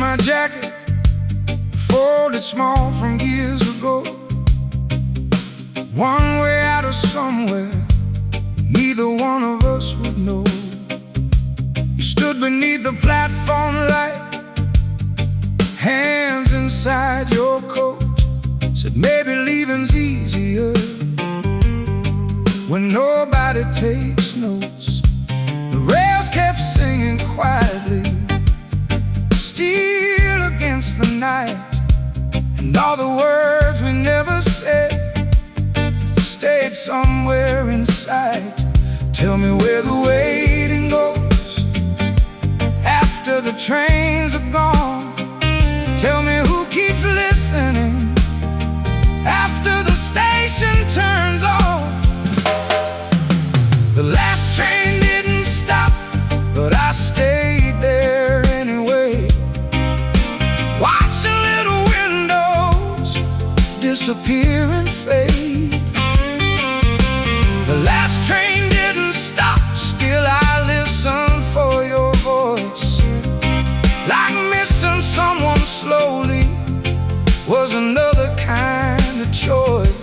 my jacket, folded small from years ago. One way out of somewhere neither one of us would know. You stood beneath the platform light, hands inside your coat. Said maybe leaving's easier when nobody takes notes. The rails kept singing quietly, still against the night. And all the words we never said stayed somewhere inside. Tell me where the waiting goes after the trains are gone. Tell me who keeps listening after the station turns off. The last train didn't stop, but I stayed there anyway, watching little windows disappear and fade. The last train didn't stop, still I listen for your voice. Like missing someone slowly was another kind of choice.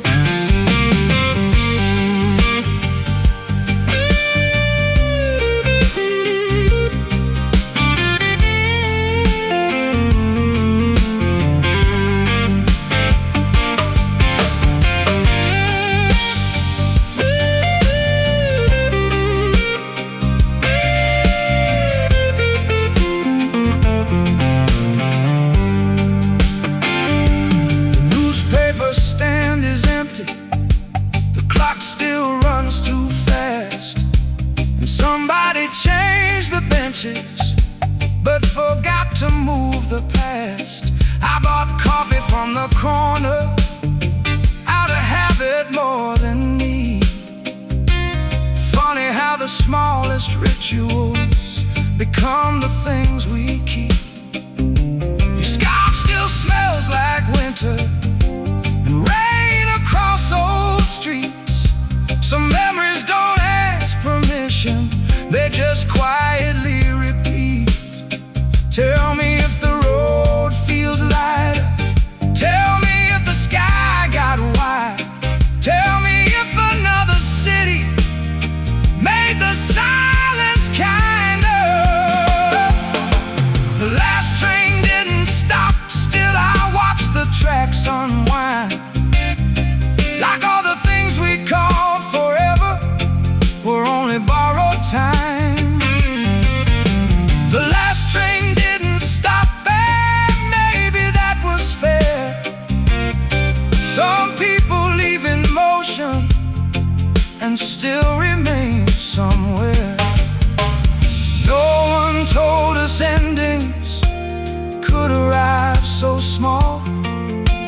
But forgot to move the past. I bought coffee from the corner out of habit more than need. Funny how the smallest rituals become the things we keep. Your scarf still smells like winter and rain across old streets. Some memories don't ask permission, they just quietly repeat. Tell me if the road feels lighter. Tell me if the sky got wide. Tell me if another city made the silence kinder. The last train didn't stop, still I watched the tracks unwind. Like all the things we called forever were only borrowed time. The last train didn't stop, and maybe that was fair. Some people leave in motion and still remain somewhere. No one told us endings could arrive so small.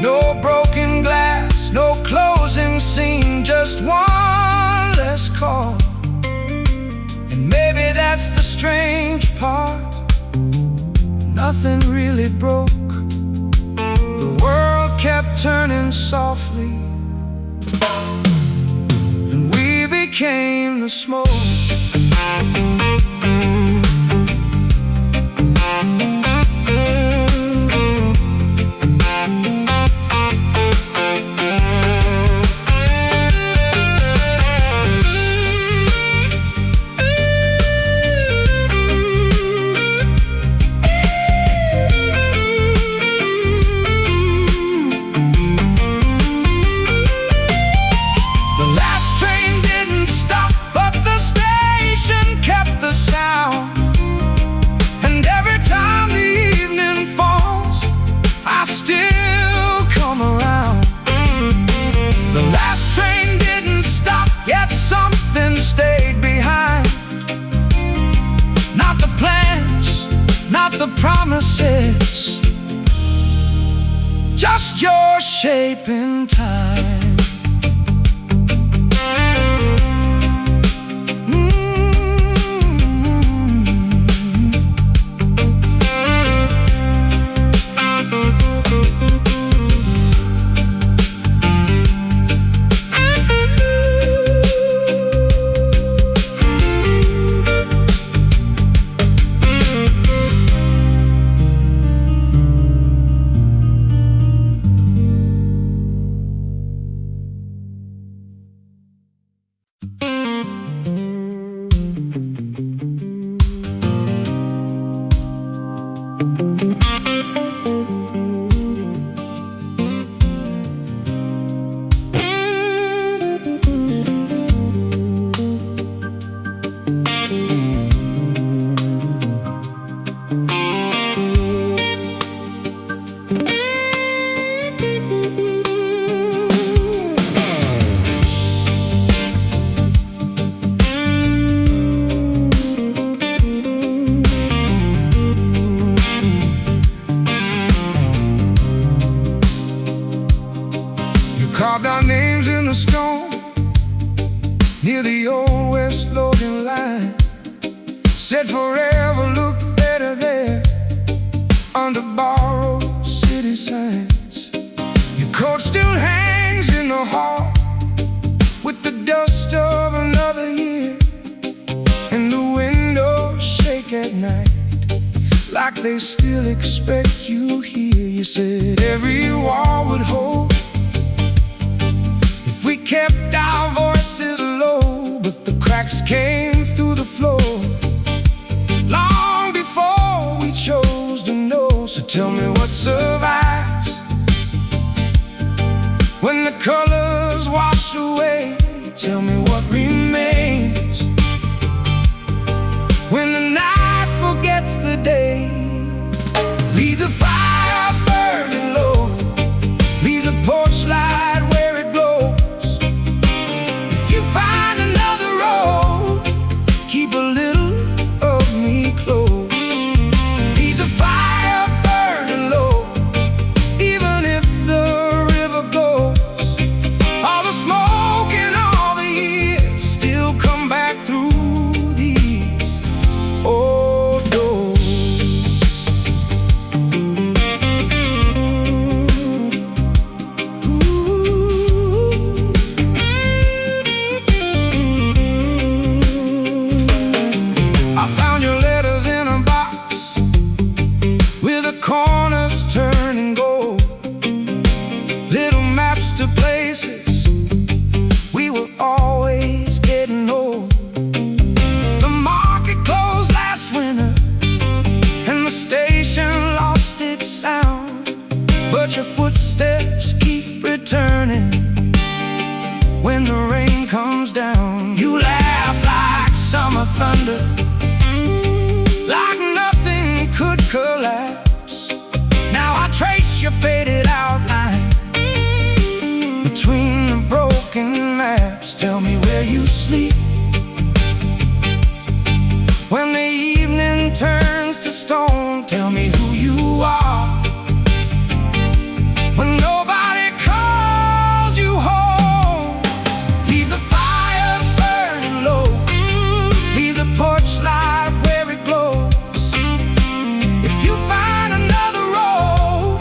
No broken glass, no closing scene, just one less call. And maybe that's the strange part, nothing really broke. The world kept turning softly, and we became the smoke. Promises, just your shape in time. the scone near the old West Logan line. Said forever look better there under borrowed city signs. Your coat still hangs in the hall with the dust of another year, and the windows shake at night like they still expect you here. You said every wall would hold if we kept our voices low, but the cracks came through the floor long before we chose to know. So tell me what survives when the colors wash away. Tell me what remains when the night forgets the day. Leave the fire burning low, leave the porch light where it glows. If you find another road, keep a little of me close. Leave the fire burning low, even if the river goes. All the smoke and all the years still come back through these old doors. I found your letters in a box with the corners turning gold, little maps to places we were always getting old. The market closed last winter and the station lost its sound, but your footsteps keep returning when the rain comes down. You laugh like summer thunder, like nothing could collapse. Now I trace your faded outline between the broken maps. Tell me where you sleep when the evening turns to stone. Tell me who you are when nobody calls you home. Leave the fire burning low, leave the porch light where it glows. If you find another road,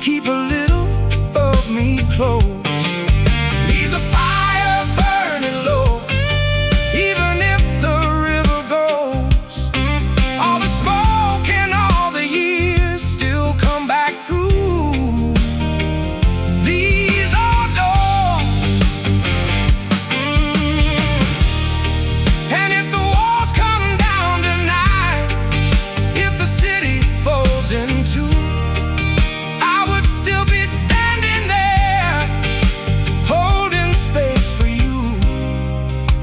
keep a little of me close. Leave the fire burning low, even if the river goes. All the smoke and all the years still come back through these old doors. And if the walls come down tonight, if the city folds in two, I would still be standing there, holding space for you.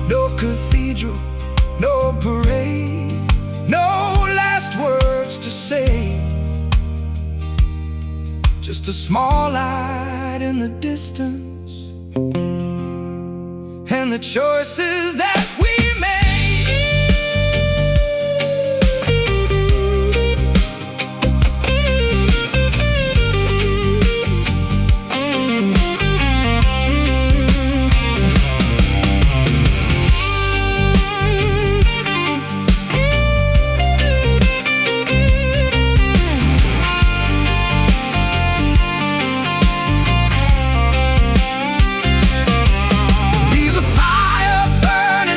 No cathedral, no parade, no last words to say, just a small light in the distance and the choices that we made. Leave the fire burning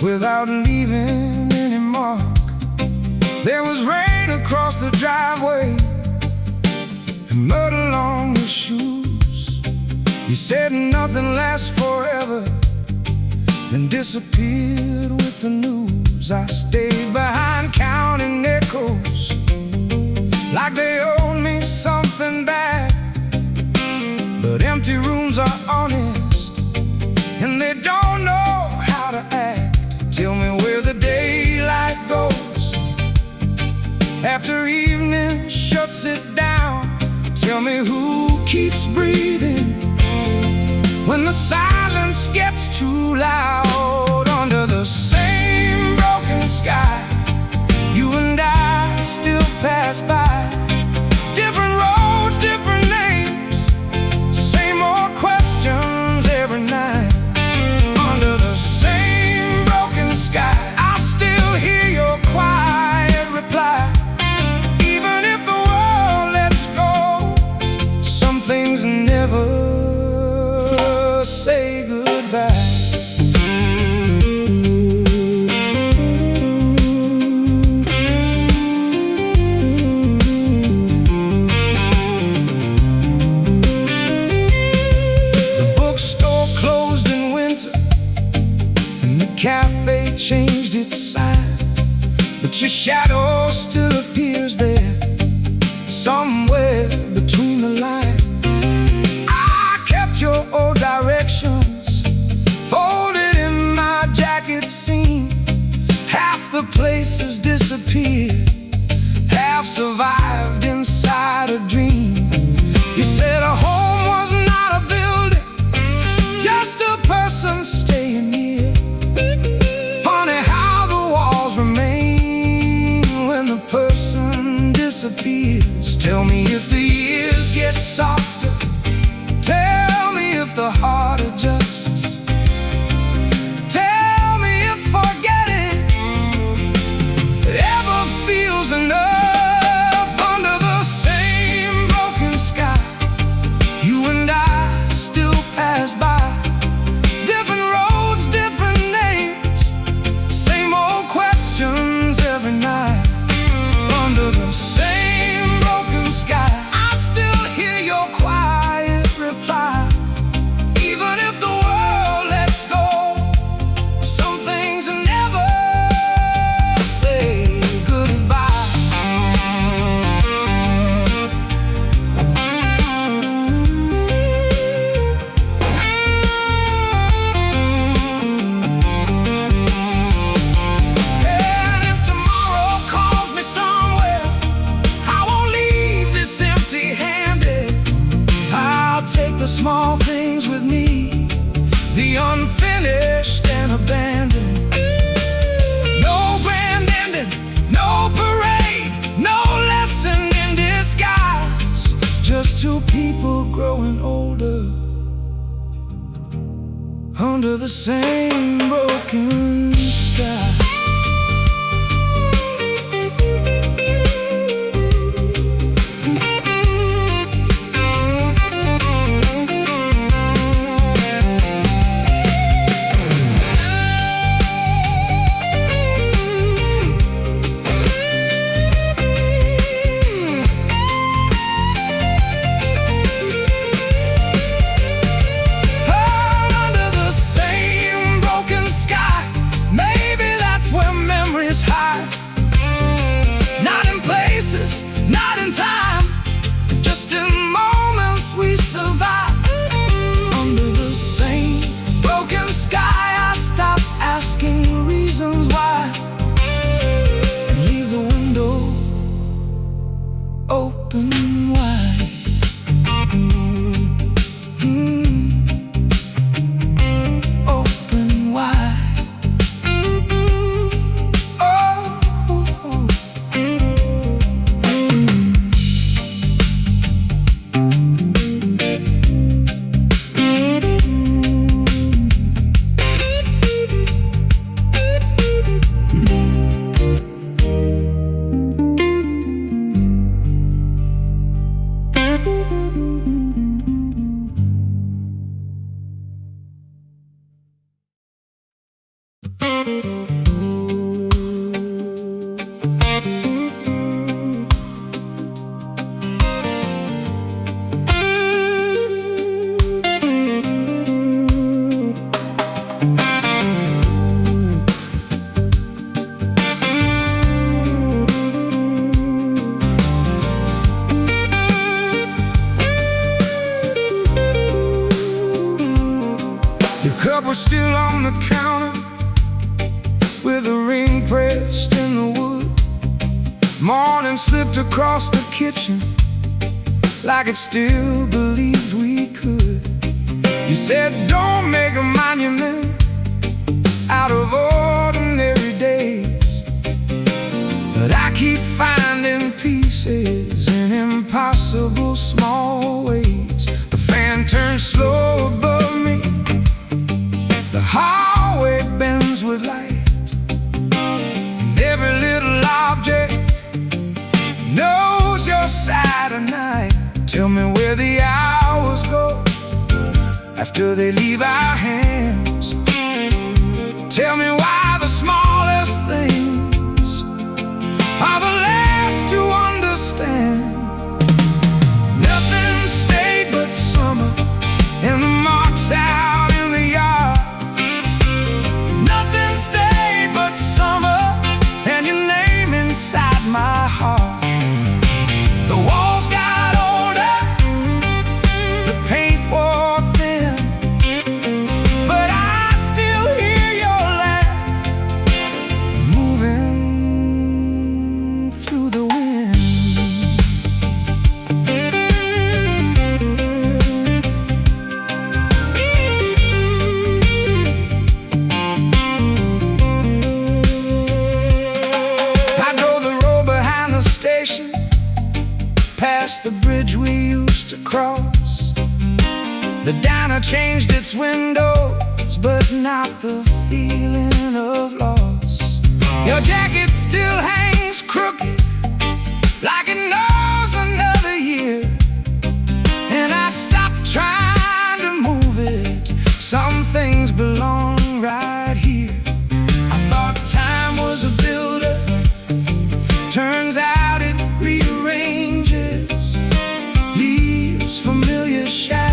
without leaving any mark. There was rain across the driveway and mud along his shoes. He said nothing lasts forever, then disappeared with the news. I stayed behind counting nickels like they owed me something back. But empty rooms are honest, and they don't know how to act. Tell me where the daylight goes after evening shuts it down. Tell me who keeps breathing when the silence gets too loud. Under the same broken sky, you and I still pass by. Different roads, different names, same old questions every night. Under the same broken sky, I still hear your quiet reply. Even if the world lets go, some things never say goodbye. Cafe changed its sign, but your shadow still appears there, somewhere between the lines. I kept your old directions folded in my jacket seam. Half the places disappeared, half survived inside a dream. You said a home was not a building, just a person staying here. Funny how the walls remain when the person disappears. Tell me if the years get softer, tell me if the heart adjusts. Tell me if forgetting ever feels enough. Under the same broken sky, you and I still pass by. Every night, under the same broken sky, I still hear your quiet reply. Even if the world lets go, some things never say goodbye. The small things with me, the unfinished and abandoned. No grand ending, no parade, no lesson in disguise. Just two people growing older under the same broken sky. Not in time, just in moments we survive. Under the same broken sky, I stop asking reasons why and leave the window open wide. Open wide. Morning slipped across the kitchen like it still believed we could. You said don't make a monument out of ordinary days, but I keep finding pieces in impossible small ways. The fan turns slow above me, the hallway bends with light, and every little object knows your side of night. Tell me where the hours go after they leave our hands. Tell me why the smallest things are the last to understand. Nothing stayed but summer and the marks out in the yard. Nothing stayed but summer and your name inside my heart. The walls got older, the paint wore thin, but I still hear your laugh moving through the wind. I know the road behind the station, past the bridge we used to cross. The diner changed its windows, but not the feeling of loss. Your jacket still hangs crooked, like it knows another year, and I stopped trying to move it. Some things belong right here. I thought time was a builder, turns out it rearranges, leaves familiar shadows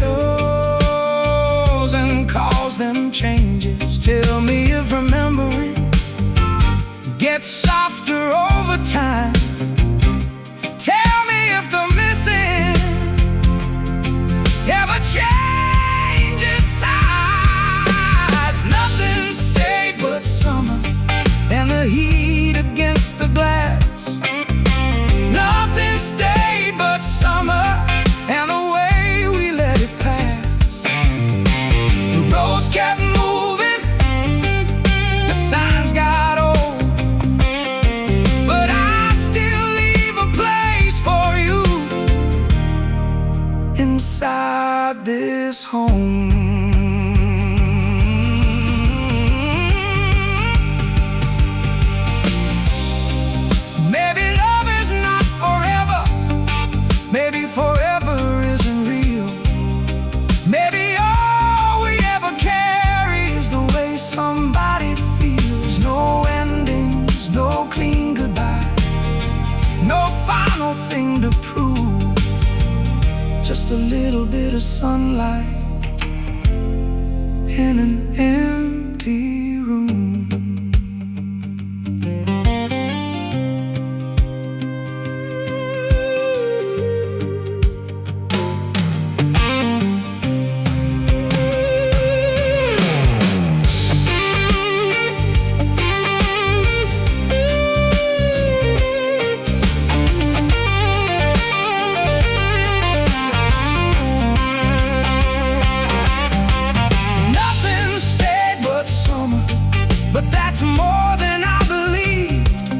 and calls them changes. Tell me if remembering gets softer over time. Tell me if the missing ever changes sides. Nothing stayed but summer and the heat against the glass. Nothing stayed but summer and the way we let it pass. The roads kept moving, the signs got old, but I still leave a place for you inside this home. Maybe love is not forever, maybe forever isn't real. Maybe all we ever carry is the way somebody feels. No endings, no clean goodbye, no final thing to prove. Just a little bit of sunlight in an empty room. Nothing stayed but summer, but that's more than I believed.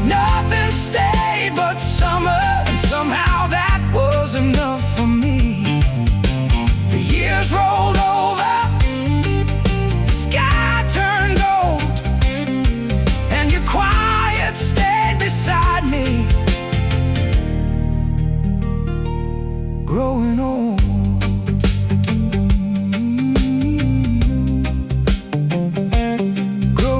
Nothing stayed but summer, and somehow that was enough for me. The years rolled over, the sky turned gold, and your quiet stayed beside me, growing old. Growing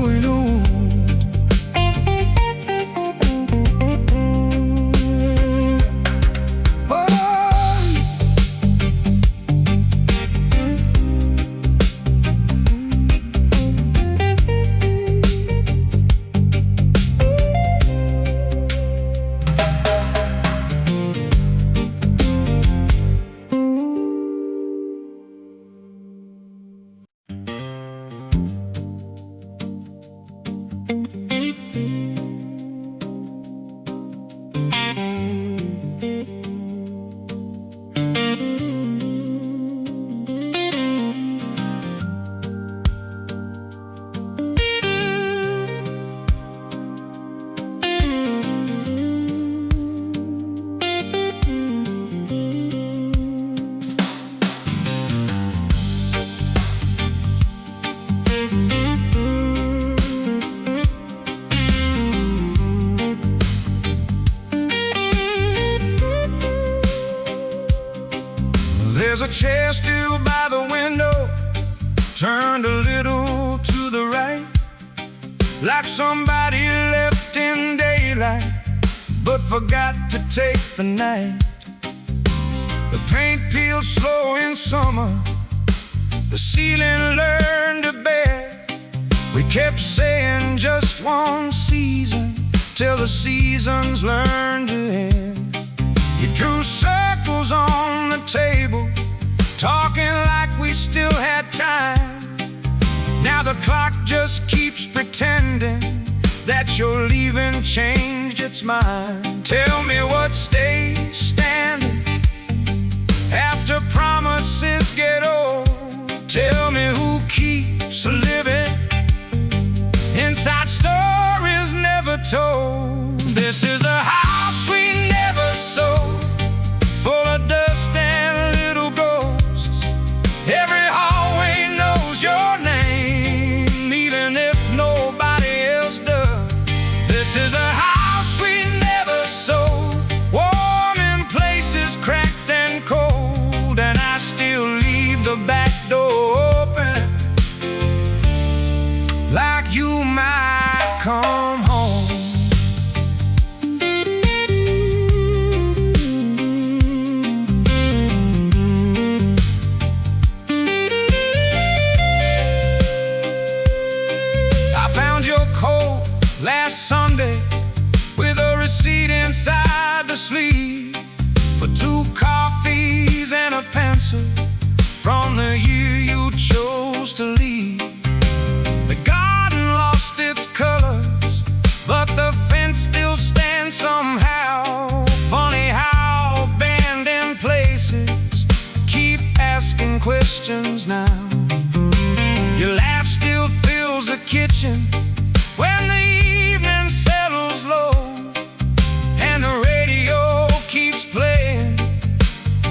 chair still by the window, turned a little to the right, like somebody left in daylight but forgot to take the night. The paint peeled slow in summer, the ceiling learned to bear. We kept saying just one season till the seasons learned to end. You drew circles on the table, talking like we still had time. Now the clock just keeps pretending that your leaving changed its mind. Tell me what stays standing after promises get old. Tell me who keeps living inside stories never told. This is a house we never sold, full of dust and little ghosts. Every hallway knows your name, even if nobody else does. This is a house we never sold, warm in places cracked and cold, and I still leave the back door open, like you might come home. I found your coat last Sunday with a receipt inside the sleeve for 2 coffees and a pencil from the year you chose to leave. The garden lost its colors, but the fence still stands somehow. Funny how abandoned places keep asking questions now. Your laugh still fills the kitchen when the evening settles low, and the radio keeps playing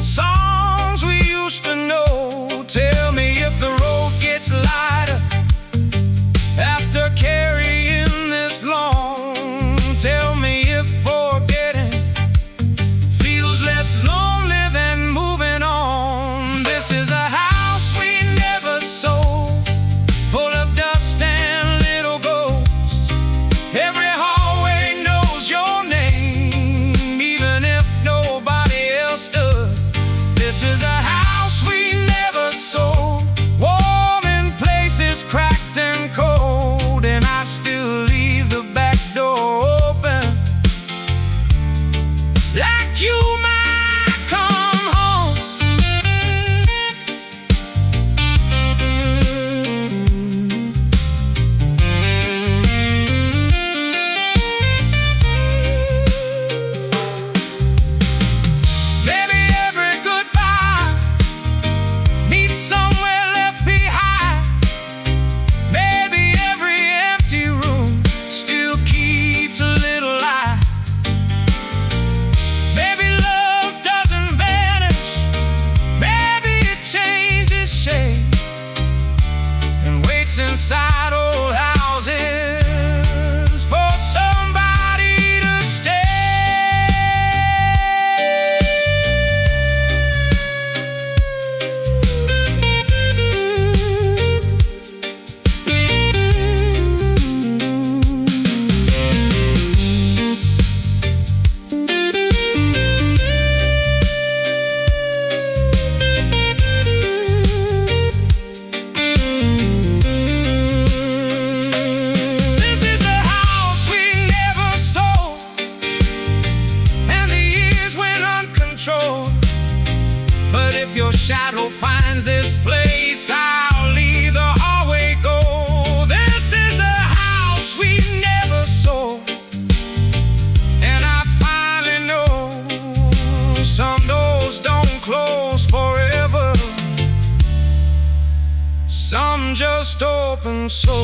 songs we used to know. Tell me if the road gets lighter after carrying this long. Tell me if forgetting feels less lonely than moving on. This is a house we never sold, full of dust and little ghosts. Every hallway knows your name, even if nobody else does. This is a house we never sold, warm in places cracked and cold, and I still leave the back door open, like you might come home. Maybe every goodbye meets somewhere left behind. Maybe every empty room still keeps a little light. Maybe love doesn't vanish, maybe it changes shape and waits inside old houses for somebody to stay. This is a house we never sold, and the years went uncontrolled. But if your shadow finds this place, I'll leave the hallway go. This is a house we never sold, and I finally know some doors don't close forever, some just open so.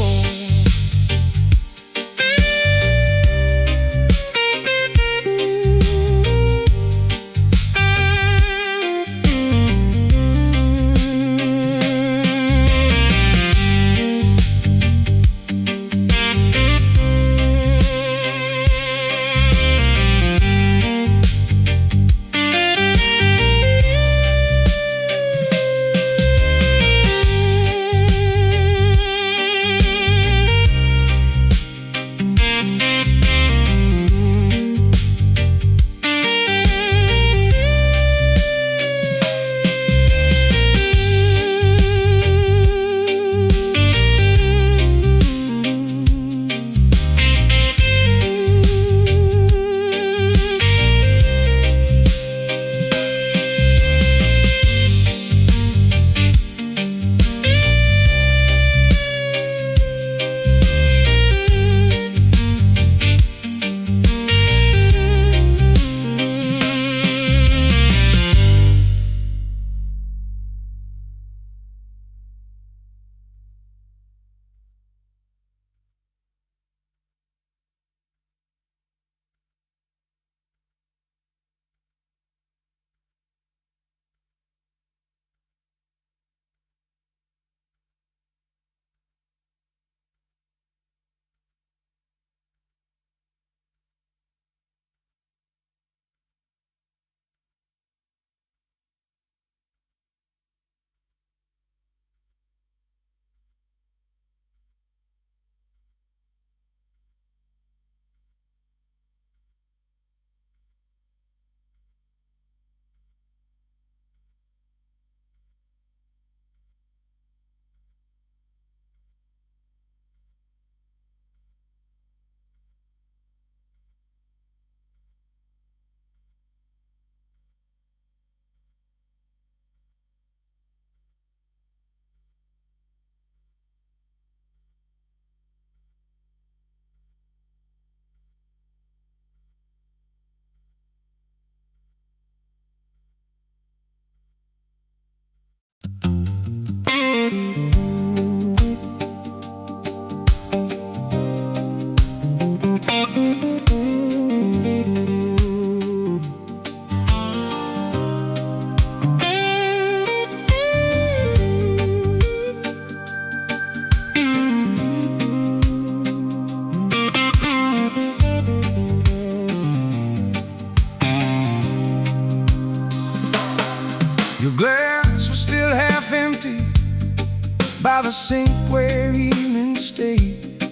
a sink where evening stayed,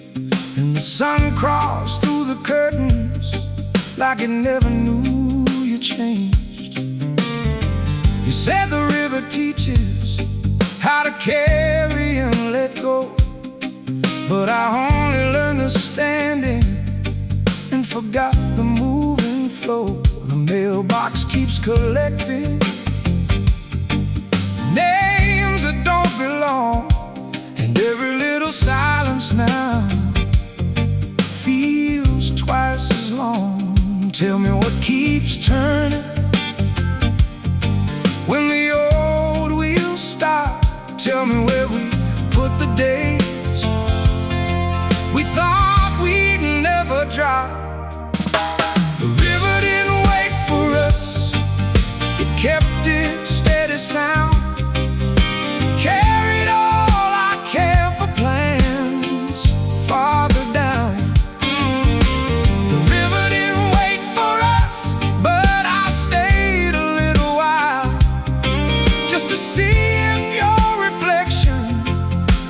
and the sun crossed through the curtains like it never knew you changed. You said the river teaches how to carry and let go, but I only learned the standing and forgot the moving flow. The mailbox keeps collecting names that don't belong, and every little silence now feels twice as long. Tell me what keeps turning when the old wheels stop. Tell me where we put the days we thought we'd never drop. The river didn't wait for us, it kept its steady sound, carried all our careful plans farther down. The river didn't wait for us, but I stayed a little while just to see if your reflection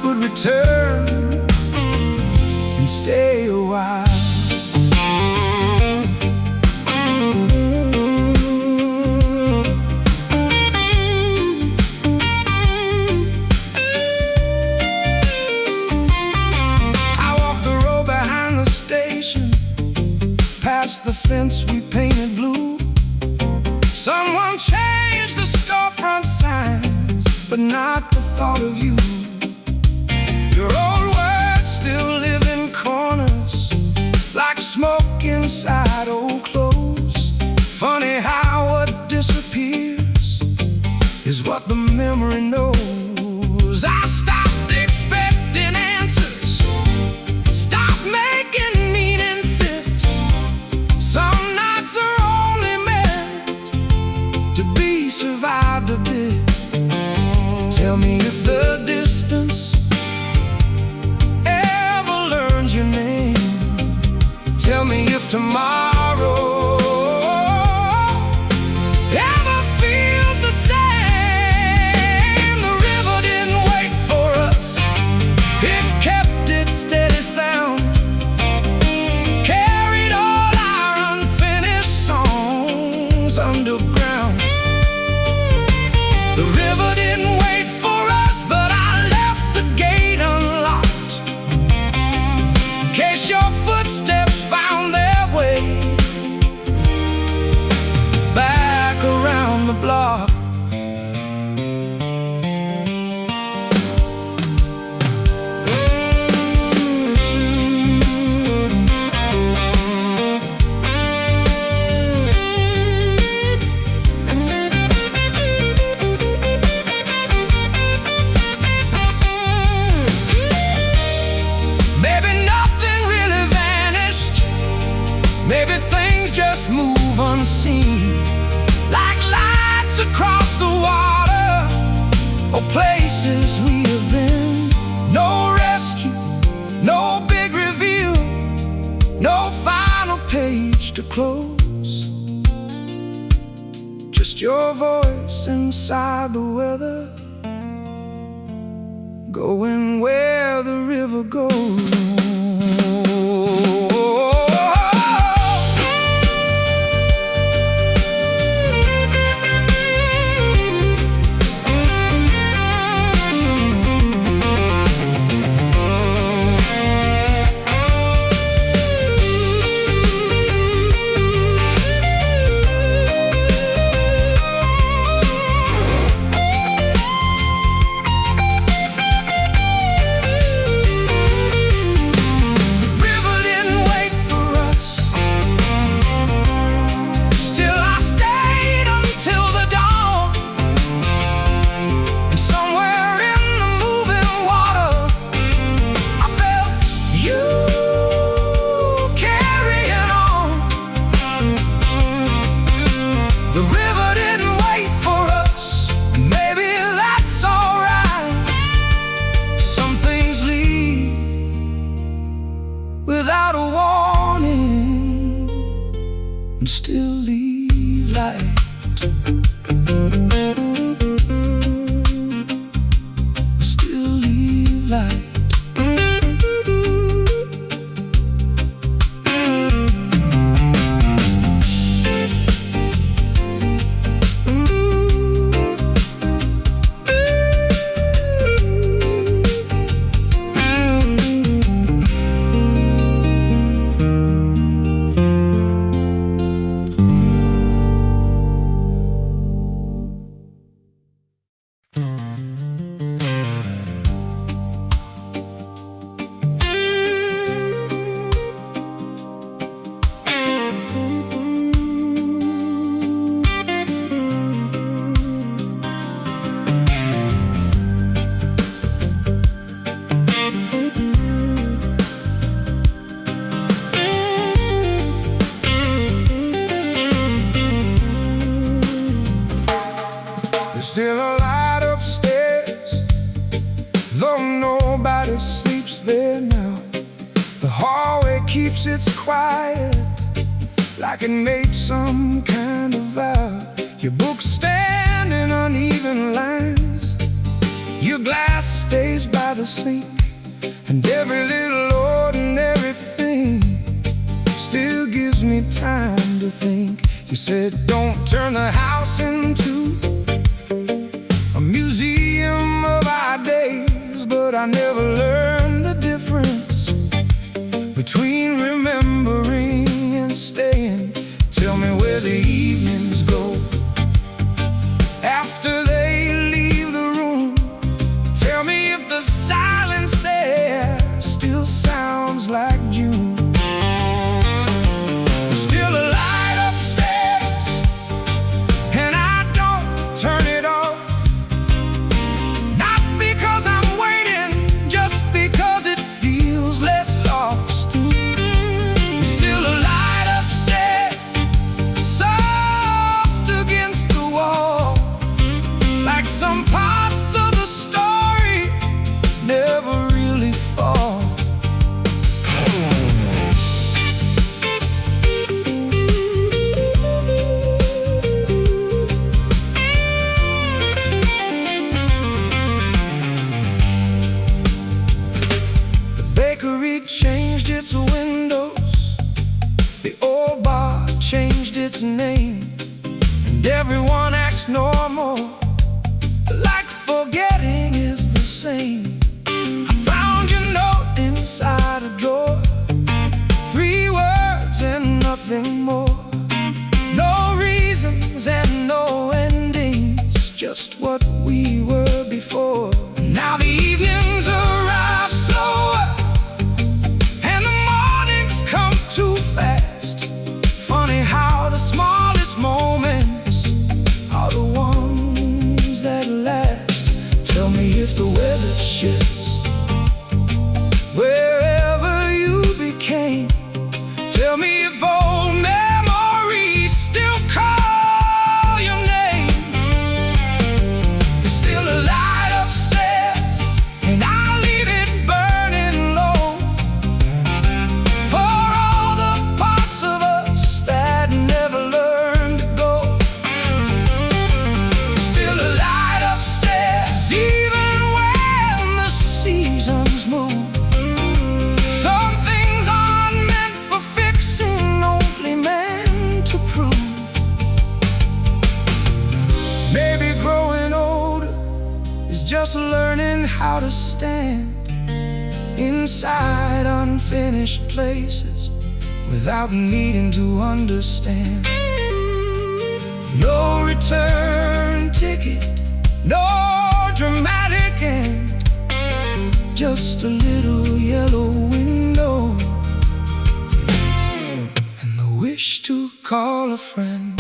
would return and stay a while. Past the fence we painted blue, someone changed the storefront signs, but not the thought of you. Your old words still live in corners, like smoke inside old clothes. Funny how what disappears is what the memory knows. I stopped expecting answers, stopped making meaning fit. Some nights are only meant to be survived a bit. Tell me if the distance ever learns your name. Tell me if tomorrow ever feels the same. The river didn't wait for us, it kept its steady sound, carried all our unfinished songs underground. The river didn't wait for us, but I left the gate unlocked in case your footsteps found their way back around the block. Maybe nothing really vanished, maybe things just move unseen, like lights across the water, or places we have been. No rescue, no big reveal, no final page to close, just your voice inside the weather, going where the river goes. Still leave keeps its quiet, like it made some kind of vow. Your book stand in uneven lines, your glass stays by the sink, and every little ordinary thing still gives me time to think. You said don't turn the house into a museum of our days, but I never learned the difference between remembering and staying. Tell me where the evenings go after they leave the room. Tell me if the silence there still sounds like June. There's still a light upstairs, and I don't turn it off. Not because I'm waiting, just because it feels less lost. There's still a light upstairs, soft against the wall, like some parts of the story never really fall. The bakery changed its windows, the old bar changed its name, and everyone acts normal, like forgetting is the same. I found your note inside a drawer, 3 words and nothing more. No reasons and no endings, just what we were before. Now the evenings arrive slower, and the mornings come too fast. Funny how the smallest moments are the ones that last. Tell me if the weather shifts wherever you became. Tell me if old memories still call your name. There's still a light upstairs, and I'll leave it burning low for all the parts of us that never learned to go. There's still a light upstairs, even when the seasons move. Some things aren't meant for fixing, only meant to prove. Maybe growing older is just learning how to stand inside unfinished places without needing to understand. No return ticket, no dramatic end, just a little yellow window and the wish to call a friend.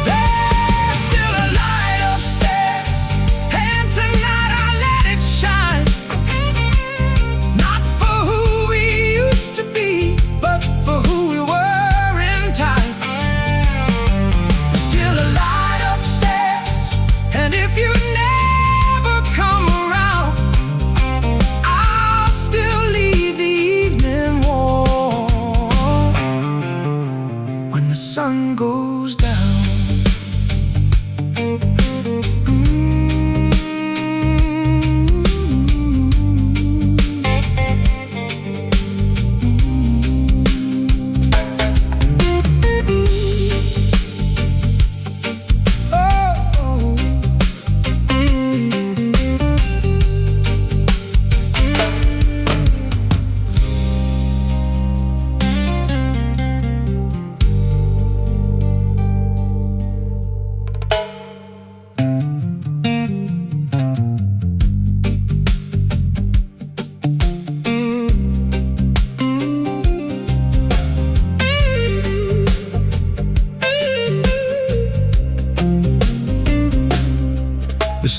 There's still a light upstairs, and tonight I let it shine. Not for who we used to be, but for who we were in time. There's still a light upstairs, and if you never come around, I'll still leave the evening warm when the sun goes down.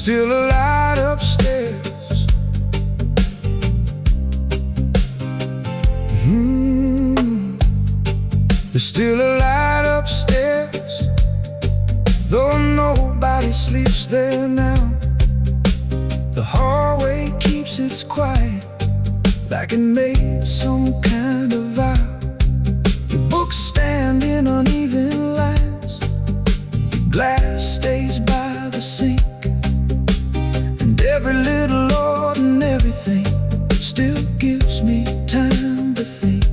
still a light upstairs. There's still a light upstairs, though nobody sleeps there now. The hallway keeps its quiet, like it made some kind of vow. Your books stand in uneven lines, glass stays by the sink, and every little ordinary thing still gives me time to think.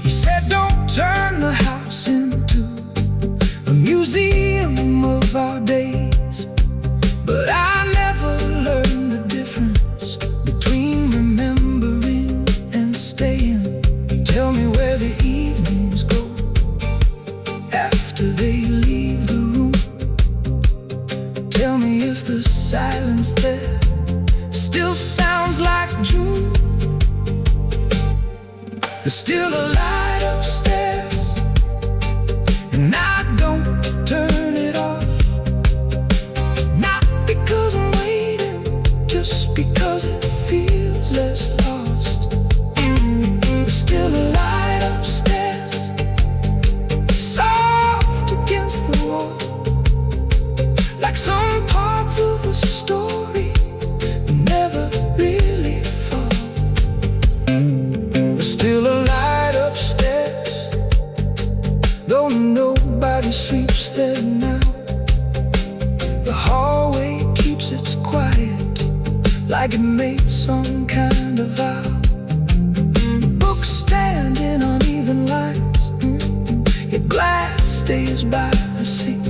He said don't turn the house into a museum of our days, but I never learned the difference between remembering and staying. Tell me where the evenings go after they leave the room. Tell me if the silence there still sounds like June. There's still a light upstairs, and I don't turn it off. Not because I'm waiting, just because it feels less lost. There's still a light upstairs, soft against the wall, like some parts of the story never really fall. There's still a light upstairs, though nobody sleeps there now. The hallway keeps its quiet, like it made some kind of vow. The books stand in uneven lines, your glass stays by the sink,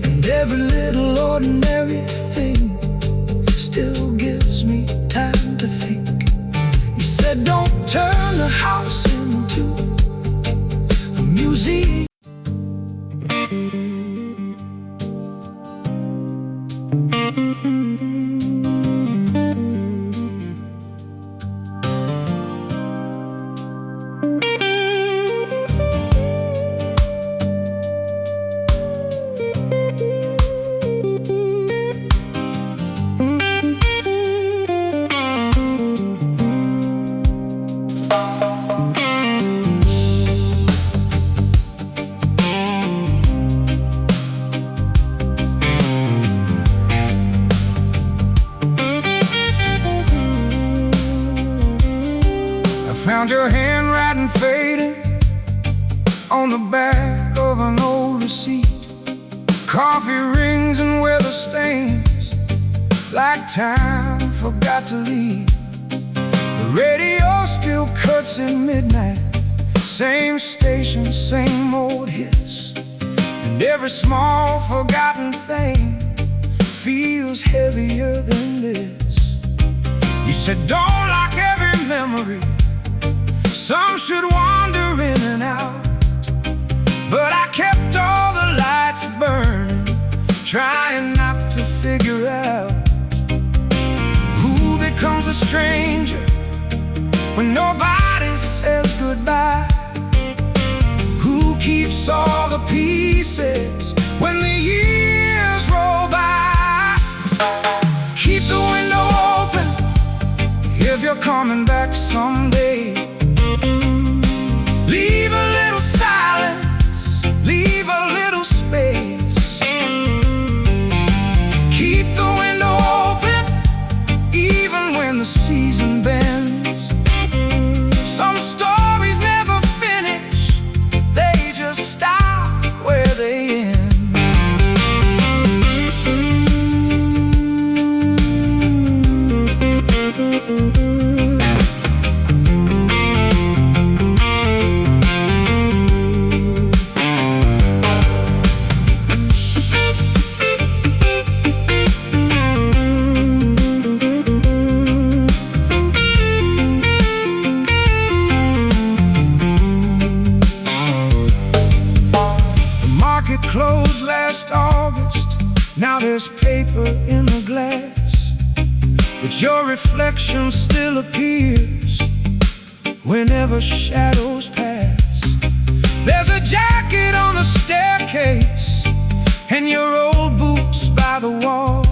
and every little ordinary thing still gives me time to think. He said don't turn the house into a museum. Found your handwriting fading on the back of an old receipt. Coffee rings and weather stains, like time forgot to leave. The radio still cuts at midnight, same station, same old hits, and every small forgotten thing feels heavier than this. You said don't lock every memory, some should wander in and out, but I kept all the lights burning, trying not to figure out who becomes a stranger when nobody says goodbye. Who keeps all the pieces when the years roll by? Keep the window open if you're coming back someday. Leave a little silence, leave a little space. Keep the window open, even when the season bends. Some stories never finish, they just stop where they end. Closed last August, now there's paper in the glass, but your reflection still appears whenever shadows pass. There's a jacket on the staircase and your old boots by the wall.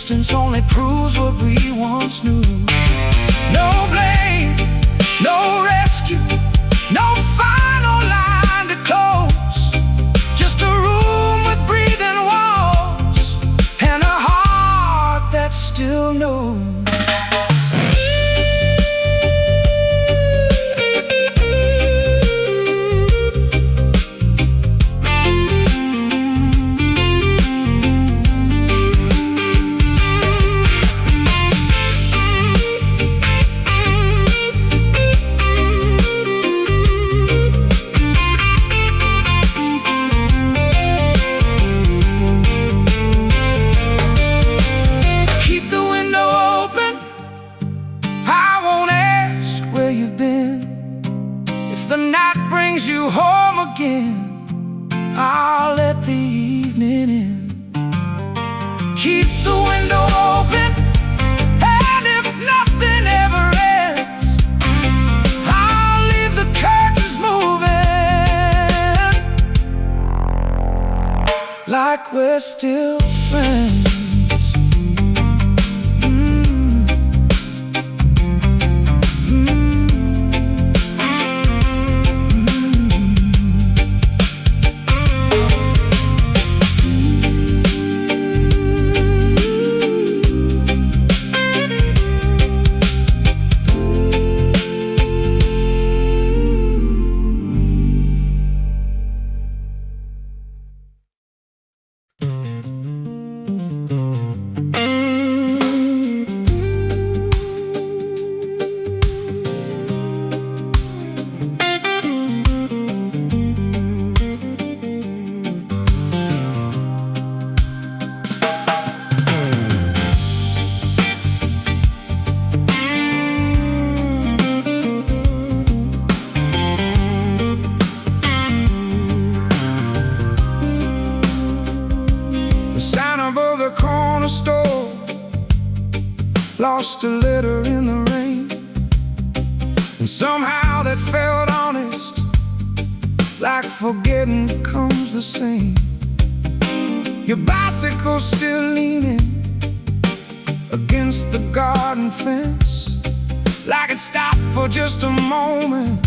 distance only proves what we once knew. No blame, no rescue, no final line to close. Just a room with breathing walls and a heart that still knows. I'll let the evening in. Keep the window open, and if nothing ever ends, I'll leave the curtains moving, like we're still friends. Lost a letter in the rain, and somehow that felt honest, like forgetting comes the same. Your bicycle still leaning against the garden fence, like it stopped for just a moment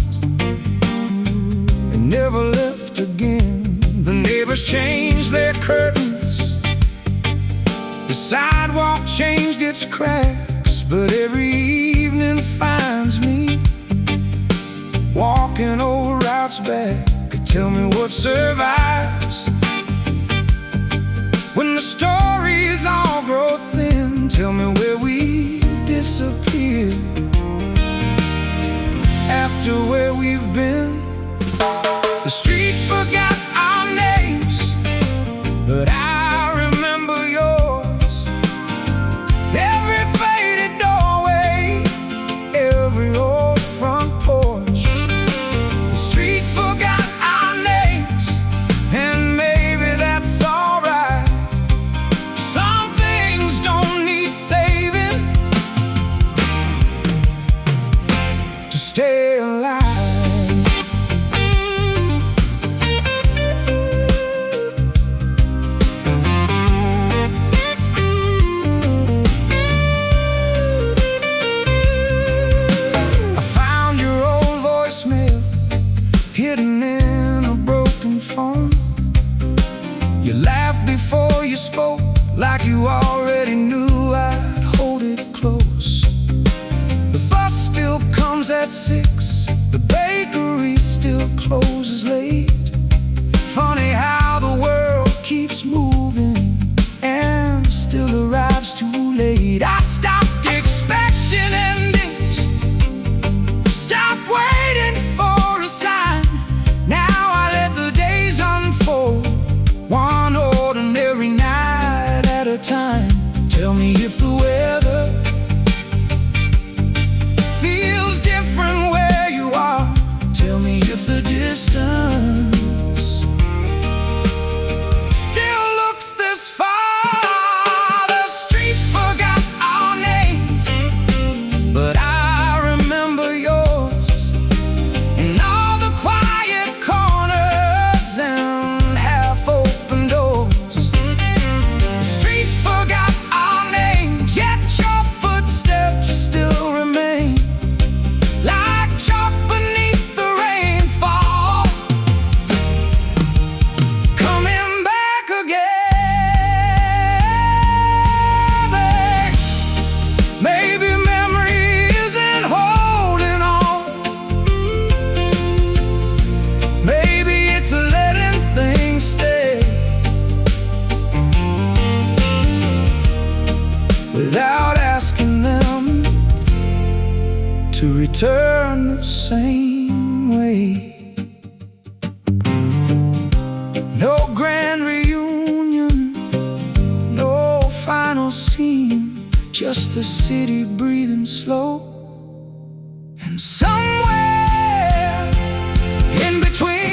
and never left again. The neighbors changed their curtains, the sidewalk changed its cracks, but every evening finds me walking old routes back. Tell me what survives when the stories all grow thin. Tell me where we disappear after where we've been. The street forgot our names, but I remember yours. Every faded doorway, every old front porch. The street forgot our names, and maybe that's alright. Some things don't need saving to stay alive. Hidden in a broken phone. You laughed before you spoke, like you already knew I'd hold it close. The bus still comes at 6, the bakery still closes late. Funny how the world keeps moving and still arrives too late. I stopped expecting endings, stopped waiting for a sign. One ordinary night at a time. Tell me if the weather feels different where you are. Tell me if the distance still looks this far. The street forgot our names, but I remember yours. And all the quiet corners and half open doors. The street forgot our names, without asking them to return the same way. No grand reunion, no final scene, just the city breathing slow. And somewhere in between,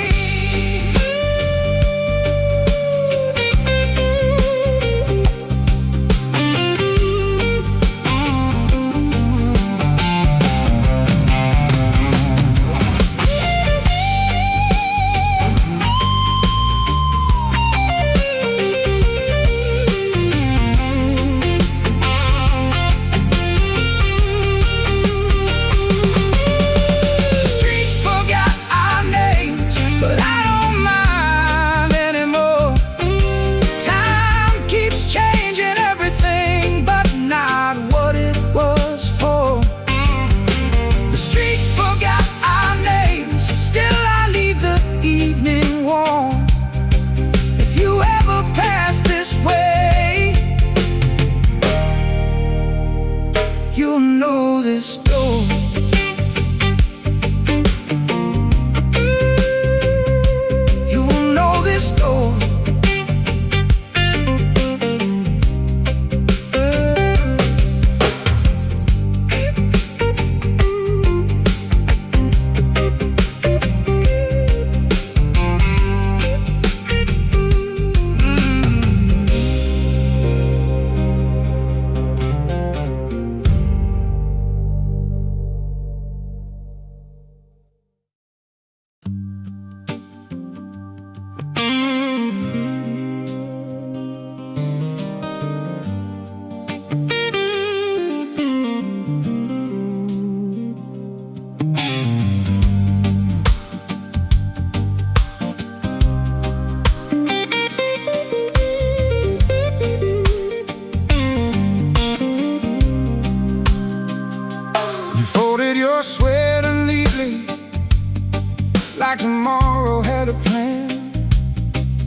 like tomorrow had a plan.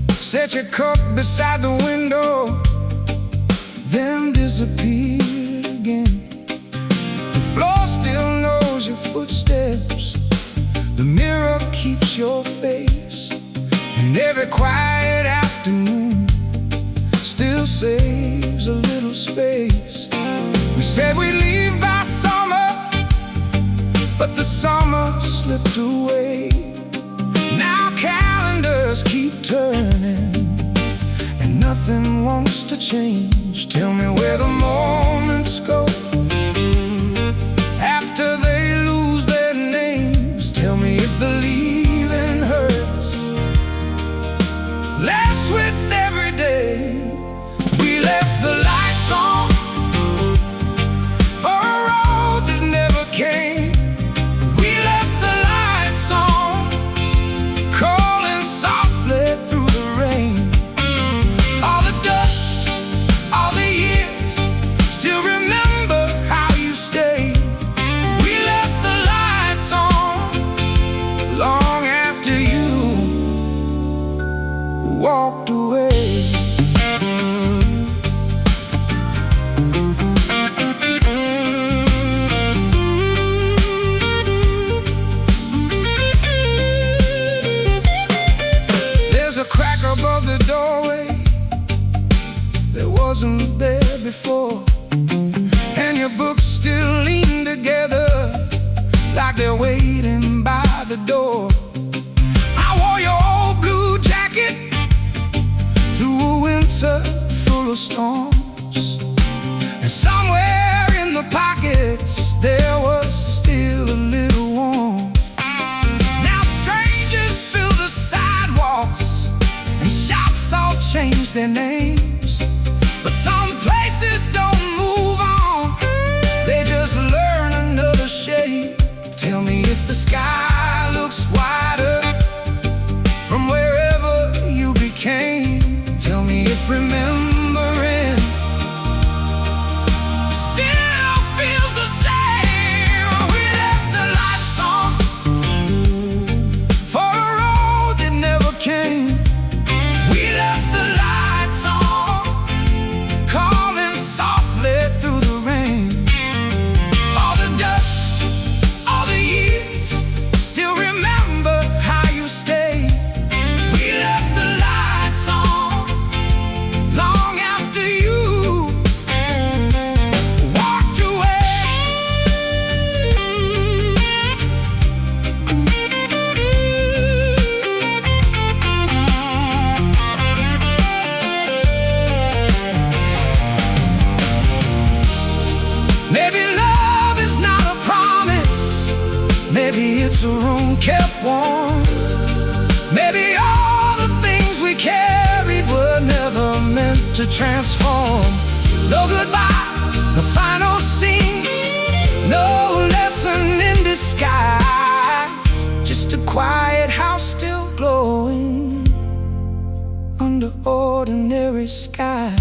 Set your cup beside the window, then disappeared again. The floor still knows your footsteps, the mirror keeps your face, and every quiet afternoon still saves a little space. We said we'd leave by summer, but the summer slipped away. Now calendars keep turning, and nothing wants to change. Tell me where the moments go after they lose their names. Tell me if the leaving hurts less with every day. We left the lights on for a road that never came. We left the lights on, calling softly through the rain. All the dust, all the years, still remember how you stayed. We left the lights on long after you walked away. There's a crack above the doorway that wasn't there before, and your books still lean together like they're waiting by the door. I wore your old blue jacket through a winter full of storms, and somewhere in the pockets there was still a little warmth. Now strangers fill the sidewalks, and shops all change their names, but some places don't move on, they just learn another shade. Tell me if the sky looks wider from wherever you became. Tell me if remembering keeps the room kept warm. Maybe all the things we carried were never meant to transform. No goodbye, no final scene, no lesson in disguise. Just a quiet house still glowing under ordinary skies.